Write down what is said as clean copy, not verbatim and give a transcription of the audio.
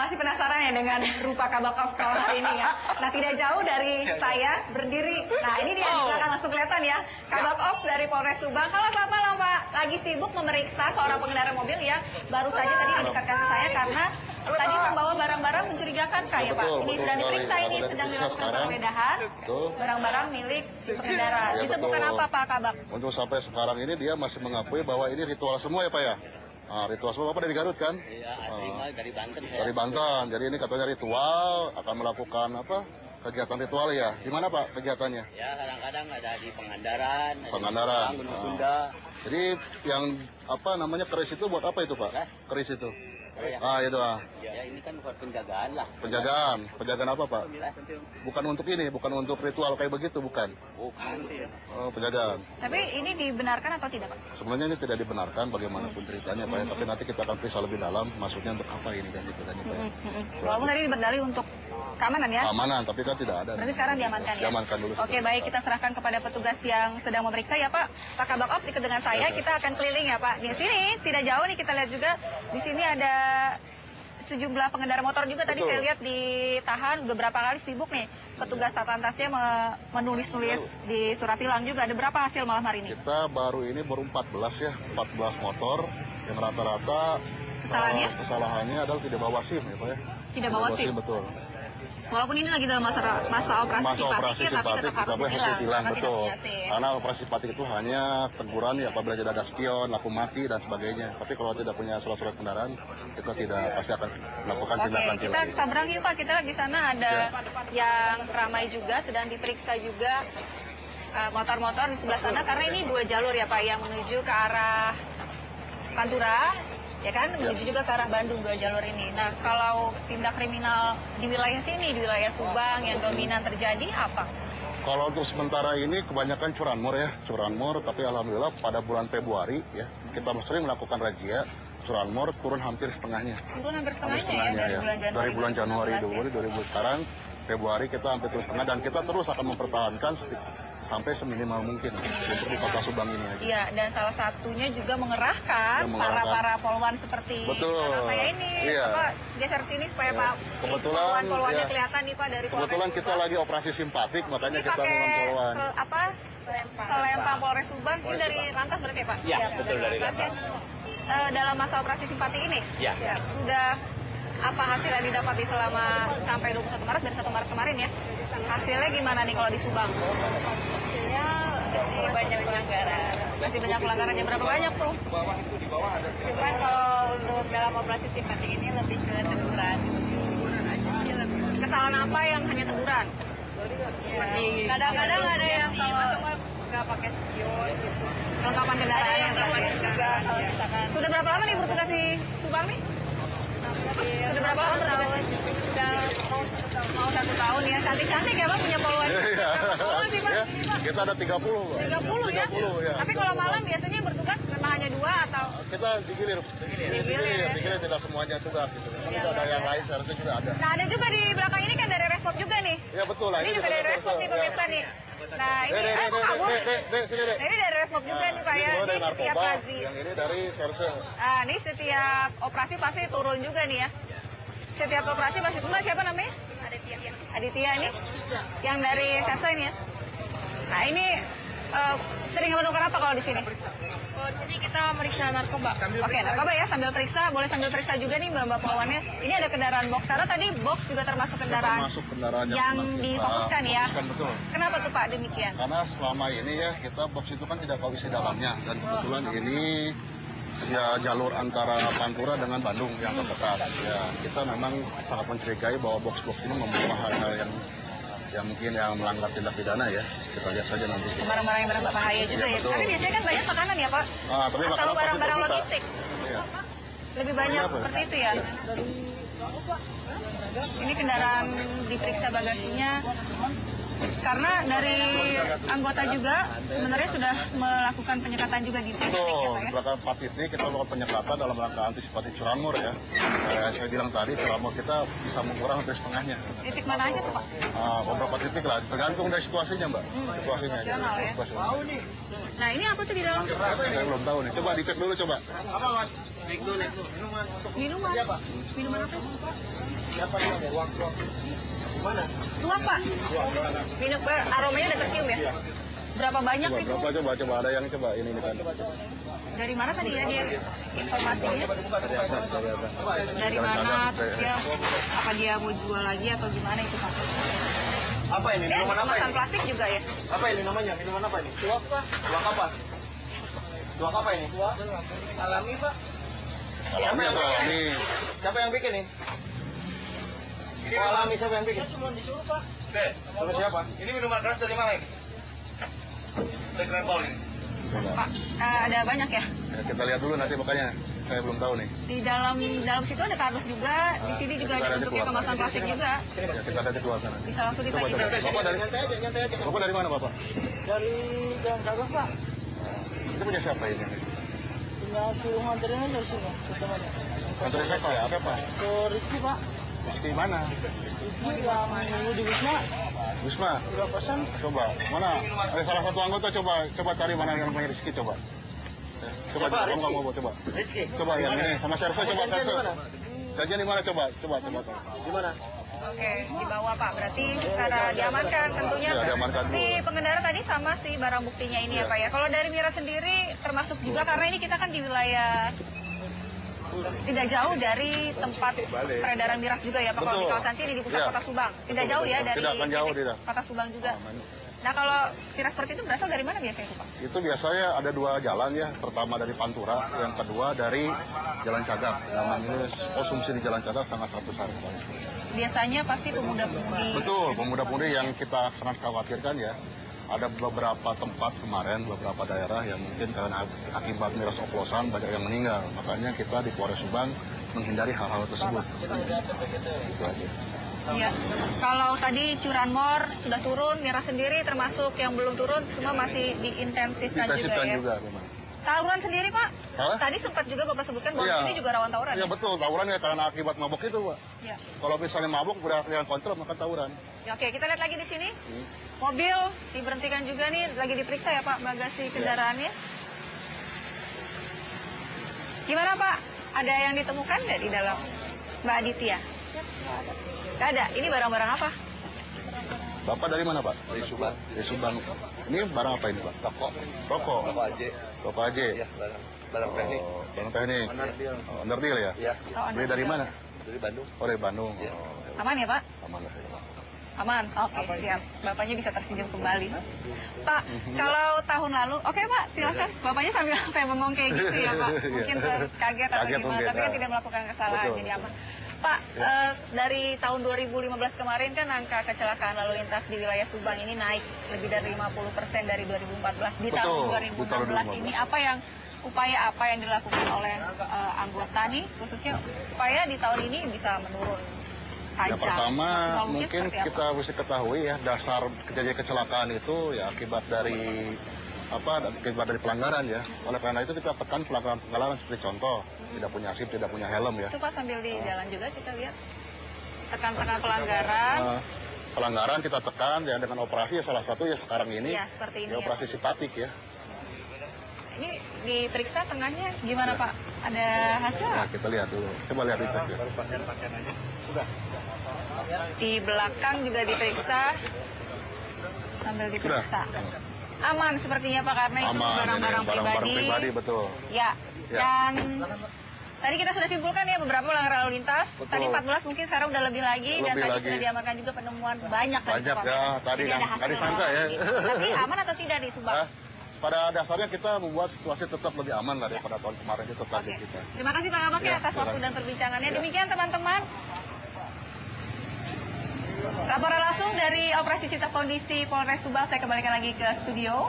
masih penasaran ya dengan rupa Kabak Ops kalau hari ini ya. Nah, tidak jauh dari saya berdiri. Nah, ini dia di belakang langsung kelihatan ya. Kabak Ops dari Polres Subang. Halo, selamat malam Pak. Lagi sibuk memeriksa seorang pengendara mobil ya. Baru saja tadi didekatkan ke saya karena tadi membawa barang-barang mencurigakan Kak ya Pak. Ini sedang diperiksa, ini sedang dilakukan penggeledahan. Barang-barang milik si pengendara. Ya, itu bukan apa Pak Kabak? Untuk sampai sekarang ini dia masih mengakui bahwa ini ritual semua ya Pak ya. Nah, ritual semua Bapak dari Garut kan? Iya, asli mah dari Banten saya. Dari Banten. Jadi ini katanya ritual akan melakukan apa? Kegiatan ritual ya. Di mana Pak kegiatannya? Ya, kadang-kadang ada di Pangandaran, Pangandaran. Gunung Sunda. Jadi yang apa namanya keris itu buat apa itu Pak? Keris itu. Itu Ya, ini kan buat penjagaan lah. Penjagaan. Penjagaan apa Pak? Bukan untuk ini, bukan untuk ritual kayak begitu, bukan? Bukan. Oh, penjagaan. Tapi ini dibenarkan atau tidak Pak? Sebenarnya ini tidak dibenarkan bagaimanapun ceritanya Pak ya. Tapi nanti kita akan periksa lebih dalam, maksudnya untuk apa ini dan itu dan itu. Walaupun tadi berdalih untuk keamanan ya? Keamanan, tapi kan tidak ada. Berarti sekarang diamankan ya? Diamankan dulu. Oke, baik, kita serahkan kepada petugas yang sedang memeriksa ya Pak. Pak Kabak Ops ikut dengan saya, kita akan keliling ya Pak. Di sini tidak jauh nih, kita lihat juga di sini ada sejumlah pengendara motor juga. Tadi saya lihat ditahan beberapa kali, sibuk nih petugas Satlantasnya menulis-nulis di surat tilang juga. Ada berapa hasil malam hari ini? Kita baru 14 ya, 14 motor yang rata-rata kesalahannya adalah tidak bawa SIM ya Pak ya. Tidak bawa SIM, betul. Walaupun ini lagi dalam masa operasi simpatik, kita boleh hasil tilang, karena betul. tidak punya SIM. Karena operasi simpatik itu hanya teguran ya apabila tidak ada spion, lampu mati dan sebagainya. Tapi kalau tidak punya surat-surat kendaraan, kita tidak pasti akan melakukan tindakan Oke, kita tilang. sabrang yuk Pak. Kita di sana ada yang ramai juga, sedang diperiksa juga motor-motor di sebelah sana. Karena ini 2 jalur ya Pak, yang menuju ke arah Pantura, ya kan, menuju juga ke arah Bandung, 2 jalur ini. Nah, kalau tindak kriminal di wilayah sini, di wilayah Subang yang dominan terjadi apa? Kalau untuk sementara ini kebanyakan curanmor ya, curanmor. Tapi alhamdulillah pada bulan Februari ya kita sering melakukan razia. Curanmor turun hampir setengahnya. Turun hampir setengahnya ya, dari bulan Januari 2000 sekarang Februari kita hampir terus setengah dan kita terus akan mempertahankan sampai seminimal mungkin untuk di Kota Subang ini. Iya, dan salah satunya juga mengerahkan para polwan seperti anak saya ini. Bapak geser sini supaya Pak polwannya kelihatan nih Pak dari Polres. Kebetulan kita lagi operasi simpatik, makanya kita dengan polwan. Selempang Polres Subang ini dari Lantas berarti ya Pak? Iya, betul dari Lantas. Dalam masa operasi simpatik ini? Iya. Sudah apa hasil yang didapati selama sampai 21 Maret dari 1 Maret kemarin ya? Hasilnya gimana nih kalau di Subang? Hasilnya masih banyak pelanggaran. Masih banyak pelanggarannya, berapa banyak tuh? Cuman kalau untuk dalam operasi simpatik ini lebih ke teguran. Kesalahan apa yang hanya teguran? Kadang-kadang ada yang kalau nggak pakai spion gitu. Kelengkapan kendaraan yang juga kalau misalkan Sudah berapa lama nih bertugas di Subang nih? Sudah berapa lama bertugas? Udah Mau 1 tahun ya. Cantik-cantik ya Pak punya polwan. Oh sih Pak. Kita ada 30 Pak. 30 ya? 30 ya. Tapi kalau malam biasanya bertugas memang hanya 2 atau? Kita digilir tidak semuanya tugas gitu. Tapi ada yang lain seharusnya juga ada. Nah ada juga di belakang ini kan dari Respop juga nih. Ya betul lah. Ini juga dari Respop nih pemirsa nih. Nah ini, kok kabur? Nah ini dari Respop juga nih Pak ya. Ini dari Setiap narkoba, kazi. yang ini dari serse. Nah ini setiap operasi pasti turun juga nih ya. Setiap operasi pasti Mbak siapa namanya? Aditya ini yang dari Sersa ini ya. Nah ini sering menemukan apa kalau di sini? Kalau di sini kita meriksa narkoba. Oke, narkoba ya, sambil periksa, boleh sambil periksa juga nih Mbak Polwannya. Ini ada kendaraan box, karena tadi box juga termasuk kendaraan yang difokuskan ya. Betul. Kenapa tuh Pak demikian? Karena selama ini ya kita box itu kan tidak tahu isi dalamnya dan kebetulan ini ya jalur antara Pantura dengan Bandung yang terdekat. Ya kita memang sangat mencurigai bahwa box-box ini membawa hal-hal yang mungkin yang melanggar tindak pidana ya. Kita lihat saja nanti. Barang-barang yang berbahaya juga ya. Tapi biasanya kan banyak makanan ya Pak. Tapi atau barang-barang logistik. Iya. Lebih banyak seperti itu ya. Ini kendaraan diperiksa bagasinya. Karena dari anggota juga sebenarnya sudah melakukan penyekatan juga di titik Betul, ya, belakang 4 titik kita melakukan penyekatan dalam rangka antisipasi curanmor ya. Saya bilang tadi curanmor kita bisa mengurang hampir setengahnya. Titik mana aja tuh Pak? Beberapa titik lah, tergantung dari situasinya Mbak. Situasinya. Situasional ya. Nah ini apa tuh di dalam? Saya belum tahu nih, coba dicek dulu coba. Apa Mas? Minuman. Minuman apa? Siapa namanya? Tuak. Mana? Tuak, Pak. Minum aromanya udah tercium ya? Berapa banyak itu? Coba ada yang coba ini kan. Dari mana tadi ya dia informasinya? Dari mana? Terus dia apa dia mau jual lagi atau gimana itu Pak? Apa ini? Ini Minuman apa kemasan ini? plastik juga ya? Apa ini namanya? Minuman apa ini? Tuak Pak. Tuak apa? Tuak apa ini? Tuak alami Pak. Alami atau alami? Siapa yang bikin ini? Oh, alami siapa yang bikin? Cuma disuruh Pak. Sama siapa? Ini minuman keras dari mana ini? Dari Krempol ini. Pak, ada banyak ya? Ya, kita lihat dulu nanti makanya. Saya belum tahu nih. Di dalam situ ada kardus juga, di sini juga ada bentuknya kemasan plastik juga. Ya, kita lihat keluar sana. Bisa langsung Coba, ditanya. coba. Bapak dari Nyantai aja. Bapak dari mana, Bapak? Dari Jalan Kagak Pak. Itu punya siapa ini? Tinggal suruh nganterin aja sini. Kantor siapa ya? Apa, Pak? Ke Rizky Pak. Rizky mana? Rizky yang nunggu di Wisma. Wisma. Udah pesan. Coba. Mana? Ada salah satu anggota coba cari mana yang namanya Rizky coba. Coba Siapa, kamu Rizky? mau coba. Rizky. Coba yang ini sama Serso coba Gajian Serso. di mana? Gajian di mana coba? Coba. Di mana? Oke, di bawah Pak. Berarti secara diamankan tentunya. Ya, diamankan dulu. Si pengendara tadi sama si barang buktinya ini ya Pak ya. Kalau dari miras sendiri termasuk juga karena ini kita kan di wilayah tidak jauh dari tempat peredaran miras juga ya Pak. Kalau di Betul. kawasan sini di pusat Ya. kota Subang. Tidak Betul, jauh ya betul. dari Tidak akan jauh, titik tidak. kota Subang juga. Nah kalau miras seperti itu berasal dari mana biasanya itu Pak? Itu biasanya ada dua jalan ya. Pertama dari Pantura, yang kedua dari Jalan Cagak. Memang ini konsumsi di Jalan Cagak sangat besar. Biasanya pasti pemuda-pemudi. Betul, pemuda-pemudi yang kita sangat khawatirkan ya. Ada beberapa tempat kemarin, beberapa daerah yang mungkin karena akibat miras oplosan banyak yang meninggal. Makanya kita di Polres Subang menghindari hal-hal tersebut. Itu aja. Iya. Kalau tadi curanmor sudah turun, miras sendiri termasuk yang belum turun, cuma masih diintensifkan Intensifkan juga ya. juga memang. Tawuran sendiri Pak? Hah? Tadi sempat juga Bapak sebutkan bahwa Iya. ini juga rawan tawuran. Iya Ya? betul, tawuran ya karena akibat mabuk itu, Pak. Ya. Kalau misalnya mabuk udah yang kontrol maka tawuran. Ya, oke, kita lihat lagi di sini. Mobil diberhentikan juga nih, lagi diperiksa ya Pak bagasi kendaraannya. Gimana Pak? Ada yang ditemukan nggak di dalam Mbak Aditya? Nggak ada. Ini barang-barang apa? Bapak dari mana, Pak? Dari Subang. Dari Subang. Ini barang apa ini, Pak? Rokok. Rokok. Rokok aja. Rokok aja. Ya, barang teknik. Oh, barang teknik. Oh, underdeal ya? Ya, Oh, Beli dari mana? dari Bandung. Oh, dari Bandung. Iya. Oh, Aman ya Pak? aman lah. Aman. Oke, siap. Bapaknya bisa tersenyum kembali. Pak, kalau tahun lalu, oke Pak, silakan. Bapaknya sambil kayak bengong kayak gitu ya Pak. Mungkin kaget atau Kaget gimana, mungkin, tapi kan ah. tidak melakukan kesalahan, Betul. jadi aman. Pak, dari tahun 2015 kemarin kan angka kecelakaan lalu lintas di wilayah Subang ini naik lebih dari 50% dari 2014. Di Betul, tahun di tahun 2016 ini upaya apa yang dilakukan oleh anggota nih, khususnya supaya di tahun ini bisa menurun tajam? Yang pertama Maksimal mungkin seperti apa? kita mesti ketahui ya dasar kejadian kecelakaan itu ya akibat dari pelanggaran ya. Oleh karena itu kita tekan pelanggaran seperti contoh tidak punya SIM, tidak punya helm ya. Itu Pak sambil di jalan juga kita lihat tekan-tekan pelanggaran. Pelanggaran kita tekan ya dengan operasi ya salah satu ya sekarang ini Ya, seperti ini ya, ya, operasi simpatik ya. Ini diperiksa tengahnya gimana Pak? Ada hasil? Nah, kita lihat dulu. Coba lihat dicek ya. Di belakang juga diperiksa sambil diperiksa. Aman sepertinya Pak karena itu Aman, barang-barang ini barang-barang pribadi betul. Ya. Ya. Dan tadi kita sudah simpulkan ya beberapa pelanggaran lalu lintas. Betul. Tadi 14 mungkin sekarang udah lebih lagi dan Lebih tadi lagi. sudah diamankan juga penemuan banyak dari Banyak Pak ya, Menes. tadi Jadi yang ada nggak hasil disangka ya. lagi. Tapi aman atau tidak di Subang? Nah, pada dasarnya kita membuat situasi tetap lebih aman lah daripada tahun kemarin itu target Oke. kita. Terima kasih Pak Kabak ya Ya, atas waktu silakan. dan perbincangannya. Ya. Demikian teman-teman. Laporan langsung dari Operasi Cipta Kondisi Polres Subang, saya kembalikan lagi ke studio.